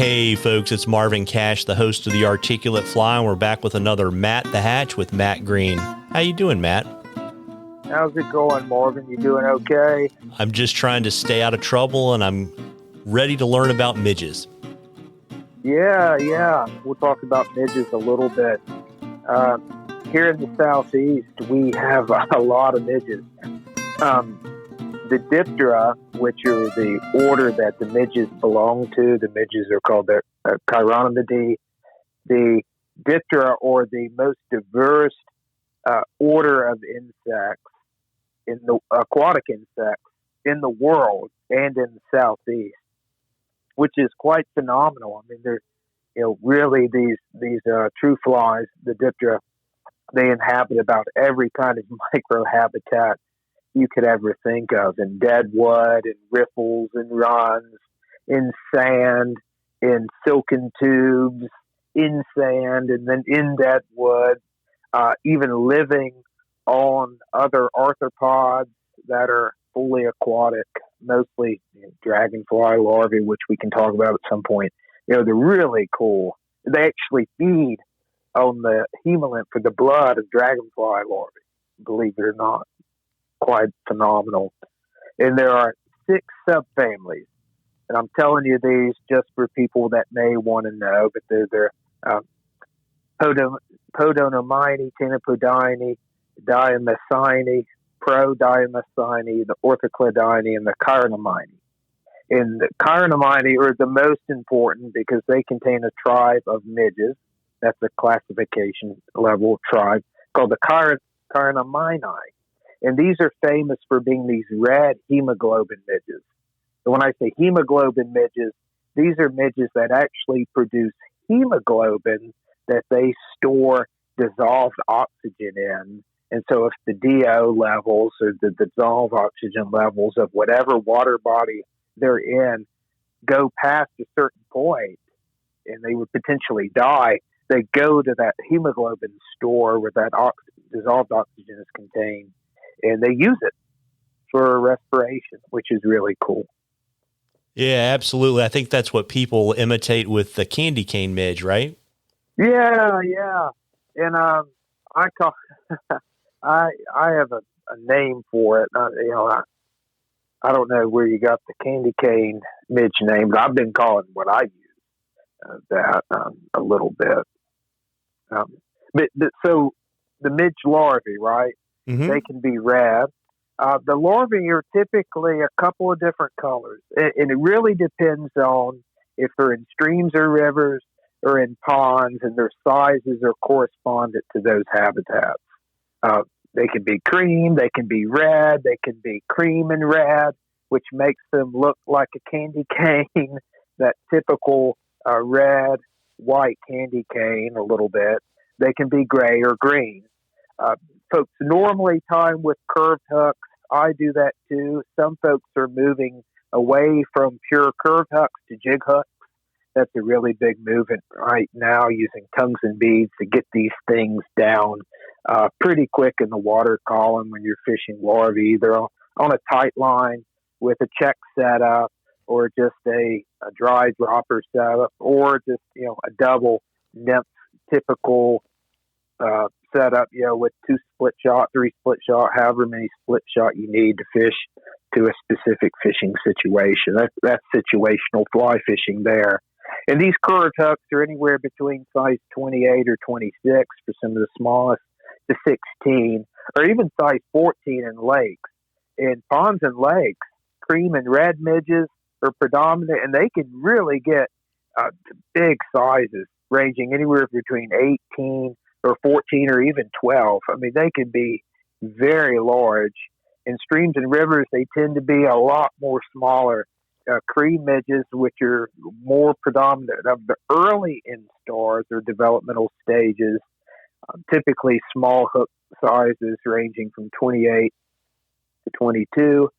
Hey folks, it's Marvin Cash, the host of The Articulate Fly, and we're back with another Matt the Hatch with Matt Green. How you doing, Matt? How's it going, Marvin? You doing okay? I'm just trying to stay out of trouble, and I'm ready to learn about midges. Yeah. We'll talk about midges a little bit. Here in the Southeast, we have a lot of midges. The Diptera, which are the order that the midges belong to, the midges are called the Chironomidae. The Diptera, or the most diverse order of insects, in the aquatic insects in the world and in the Southeast, which is quite phenomenal. I mean, they're really these true flies, the Diptera. They inhabit about every kind of microhabitat you could ever think of, in deadwood, in riffles, in runs, in sand, in silken tubes, in sand, and then in deadwood, even living on other arthropods that are fully aquatic, mostly dragonfly larvae, which we can talk about at some point. They're really cool. They actually feed on the hemolymph for the blood of dragonfly larvae, believe it or not. Quite phenomenal. And there are 6 subfamilies. And I'm telling you these just for people that may want to know, but they're Podonomyini, Ctenopodini, Diamycini, Prodiamycini, the Orthoclidini, and the Chironomyini. And the Chironomyini are the most important because they contain a tribe of midges. That's a classification level tribe called the Chironomyini. And these are famous for being these red hemoglobin midges. And when I say hemoglobin midges, these are midges that actually produce hemoglobin that they store dissolved oxygen in. And so if the DO levels or the dissolved oxygen levels of whatever water body they're in go past a certain point and they would potentially die, they go to that hemoglobin store where that dissolved oxygen is contained. And they use it for respiration, which is really cool. Yeah, absolutely. I think that's what people imitate with the candy cane midge, right? Yeah. And I call I have a name for it. I don't know where you got the candy cane midge name, but I've been calling what I use that a little bit. But so the midge larvae, right? Mm-hmm. They can be red. The larvae are typically a couple of different colors. And it really depends on if they're in streams or rivers or in ponds, and their sizes are correspondent to those habitats. They can be cream, they can be red, they can be cream and red, which makes them look like a candy cane, that typical red, white candy cane a little bit. They can be gray or green. Folks normally time with curved hooks. I do that too. Some folks are moving away from pure curved hooks to jig hooks. That's a really big movement right now, using tongues and beads to get these things down pretty quick in the water column when you're fishing larvae, either on a tight line with a check setup, or just a dry dropper setup, or just a double nymph typical setup, with 2 split shot, 3 split shot, however many split shot you need to fish to a specific fishing situation. That's situational fly fishing there. And these curved hooks are anywhere between size 28 or 26 for some of the smallest, to 16, or even size 14 in lakes. In ponds and lakes, cream and red midges are predominant, and they can really get big sizes, ranging anywhere between 18 or 14 or even 12. I mean, they can be very large. In streams and rivers, they tend to be a lot more smaller. Cream midges, which are more predominant of the early instars or developmental stages, typically small hook sizes ranging from 28 to 22,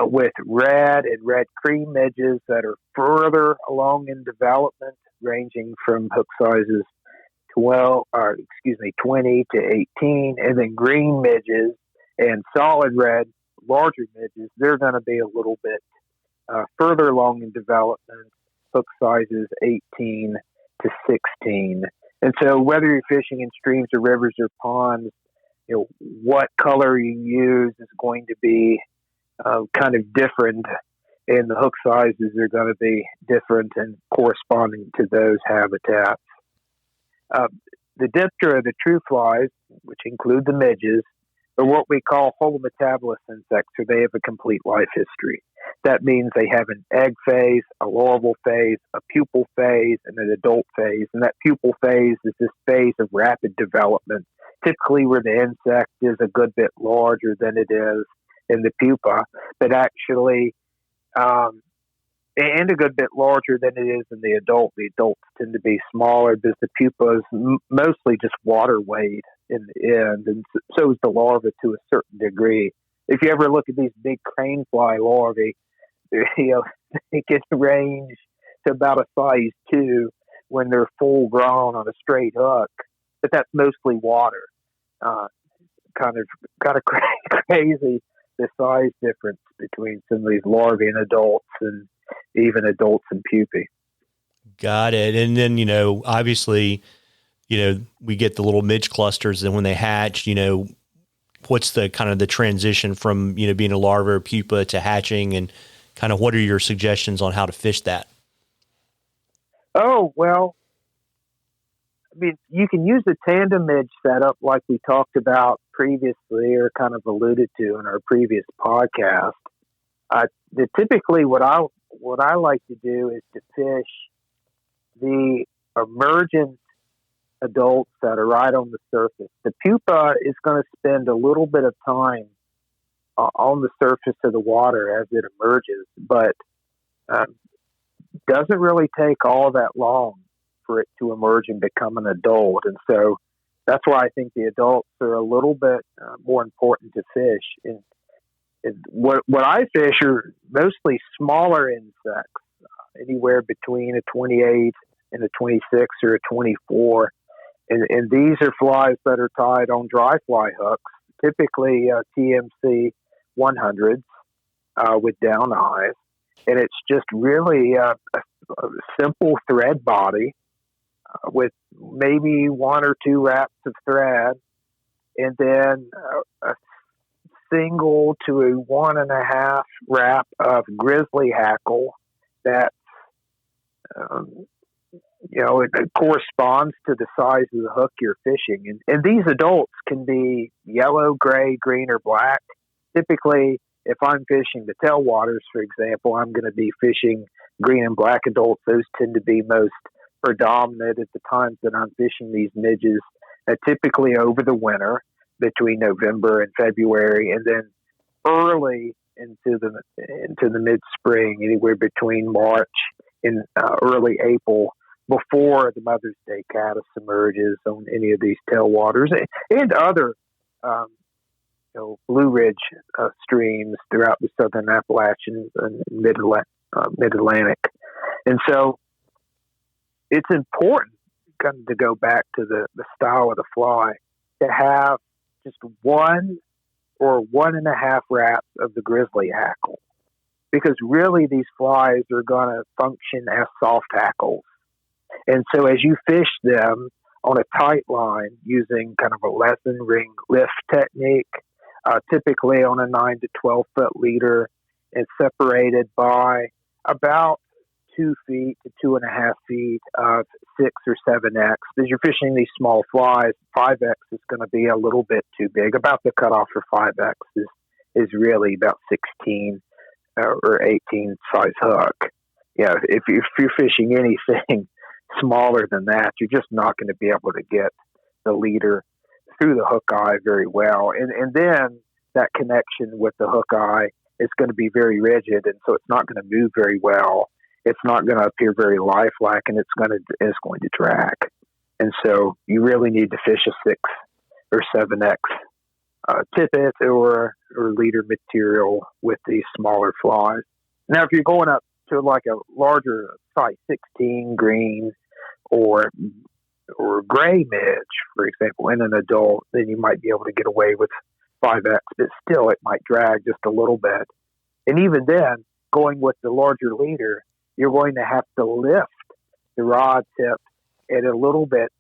with red and red cream midges that are further along in development, ranging from hook sizes 20 to 18, and then green midges and solid red, larger midges, they're going to be a little bit further along in development hook sizes 18 to 16. And so whether you're fishing in streams or rivers or ponds, what color you use is going to be kind of different, and the hook sizes are going to be different and corresponding to those habitats. The Diptera, the true flies, which include the midges, are what we call holometabolous insects, or they have a complete life history. That means they have an egg phase, a larval phase, a pupal phase, and an adult phase. And that pupal phase is this phase of rapid development, typically where the insect is a good bit larger than it is in the pupa, but actually, and a good bit larger than it is in the adult. The adults tend to be smaller because the pupa is mostly just water weight in the end, and so is the larva to a certain degree. If you ever look at these big crane fly larvae, they can range to about a size 2 when they're full grown on a straight hook, but that's mostly water. Kind of crazy, the size difference between some of these larvae and adults, and even adults and pupae. Got it. And then, obviously, we get the little midge clusters, and when they hatch, what's the kind of the transition from, being a larva or pupa to hatching, and kind of what are your suggestions on how to fish that? Oh, well, I mean, you can use the tandem midge setup like we talked about previously, or kind of alluded to in our previous podcast. Typically what I like to do is to fish the emergent adults that are right on the surface. The pupa is going to spend a little bit of time on the surface of the water as it emerges, but doesn't really take all that long for it to emerge and become an adult. And so that's why I think the adults are a little bit more important to fish. And what I fish are mostly smaller insects, anywhere between a 28 and a 26 or a 24. And these are flies that are tied on dry fly hooks, typically TMC 100s with down eyes. And it's just really a simple thread body with maybe 1 or 2 wraps of thread, and then a single to a 1.5 wrap of grizzly hackle that, it corresponds to the size of the hook you're fishing. And these adults can be yellow, gray, green, or black. Typically, if I'm fishing the tailwaters, for example, I'm going to be fishing green and black adults. Those tend to be most predominant at the times that I'm fishing these midges, typically over the winter between November and February, and then early into the mid-spring, anywhere between March and early April, before the Mother's Day caddis emerges on any of these tailwaters and other Blue Ridge streams throughout the southern Appalachians and mid-Atlantic. And so it's important, kind of to go back to the style of the fly, to have just 1 or 1.5 wraps of the grizzly hackle, because really these flies are going to function as soft hackles. And so as you fish them on a tight line using kind of a lesson ring lift technique, typically on a 9 to 12 foot leader, and separated by about 2 feet to 2.5 feet of 6 or 7X. As you're fishing these small flies, 5X is going to be a little bit too big. About the cutoff for 5X is really about 16 or 18 size hook. If you're fishing anything smaller than that, you're just not going to be able to get the leader through the hook eye very well. And then that connection with the hook eye is going to be very rigid, and so it's not going to move very well. It's not going to appear very lifelike, and it's going to drag. And so you really need to fish a 6 or 7X tippet or leader material with these smaller flies. Now, if you're going up to like a larger size 16 green or gray midge, for example, in an adult, then you might be able to get away with 5X, but still it might drag just a little bit. And even then, going with the larger leader, you're going to have to lift the rod tip at a little bit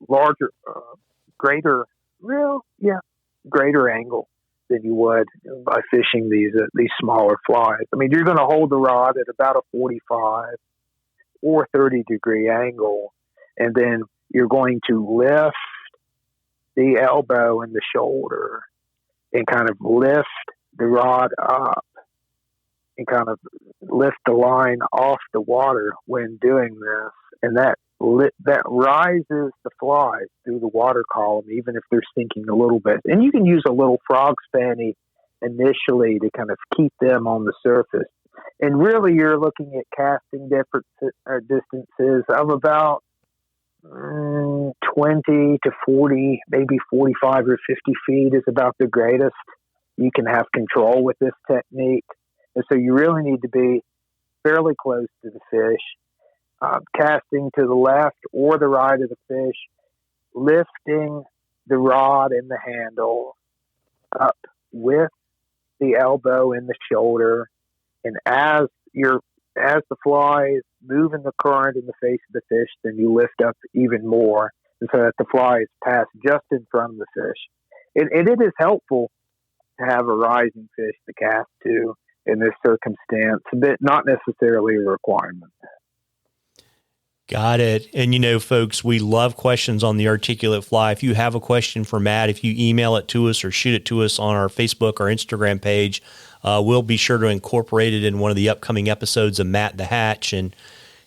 larger, greater angle than you would by fishing these smaller flies. I mean, you're going to hold the rod at about a 45 or 30 degree angle, and then you're going to lift the elbow and the shoulder and kind of lift the rod up and kind of lift the line off the water when doing this. And that rises the flies through the water column, even if they're sinking a little bit. And you can use a little frog spanny initially to kind of keep them on the surface. And really, you're looking at casting distances of about 20 to 40, maybe 45 or 50 feet is about the greatest you can have control with this technique. And so you really need to be fairly close to the fish, casting to the left or the right of the fish, lifting the rod and the handle up with the elbow and the shoulder. And as the flies move in the current in the face of the fish, then you lift up even more, and so that the flies pass just in front of the fish. And it is helpful to have a rising fish to cast to in this circumstance, but not necessarily a requirement. Got it. And, folks, we love questions on the articulate fly. If you have a question for Matt, if you email it to us or shoot it to us on our Facebook or Instagram page, we'll be sure to incorporate it in one of the upcoming episodes of Matt the Hatch. And,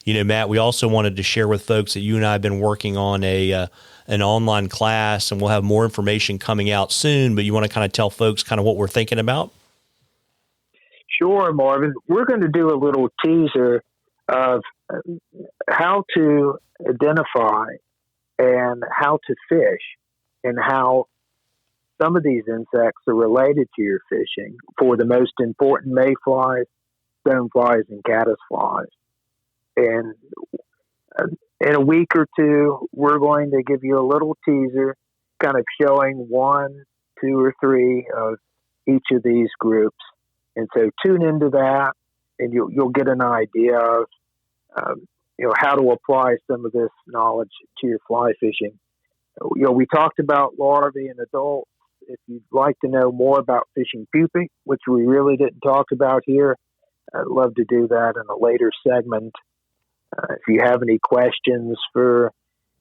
Matt, we also wanted to share with folks that you and I have been working on an online class, and we'll have more information coming out soon, but you want to kind of tell folks kind of what we're thinking about? Sure, Marvin. We're going to do a little teaser of how to identify and how to fish and how some of these insects are related to your fishing for the most important mayflies, stoneflies, and caddisflies. And in a week or two, we're going to give you a little teaser kind of showing 1, 2, or 3 of each of these groups. And so tune into that, and you'll get an idea of how to apply some of this knowledge to your fly fishing. We talked about larvae and adults. If you'd like to know more about fishing pupae, which we really didn't talk about here, I'd love to do that in a later segment. If you have any questions for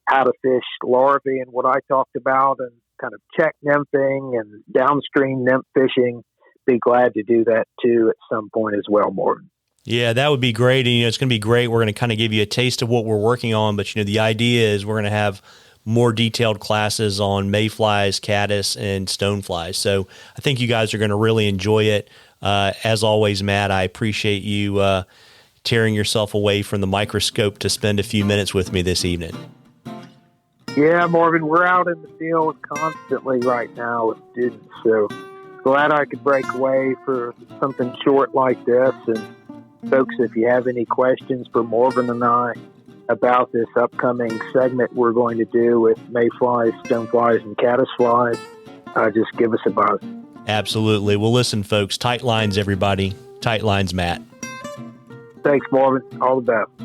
how to fish larvae and what I talked about, and kind of check nymphing and downstream nymph fishing, be glad to do that too at some point as well, Morgan. Yeah, that would be great. And, it's going to be great. We're going to kind of give you a taste of what we're working on. But, the idea is we're going to have more detailed classes on mayflies, caddis, and stoneflies. So I think you guys are going to really enjoy it. As always, Matt, I appreciate you tearing yourself away from the microscope to spend a few minutes with me this evening. Yeah, Marvin, we're out in the field constantly right now with students. So glad I could break away for something short like this. And folks, if you have any questions for Morgan and I about this upcoming segment we're going to do with mayflies, stoneflies, and caddisflies, just give us a buzz. Absolutely. Well, listen, folks, tight lines, everybody. Tight lines, Matt. Thanks, Marvin. All the best.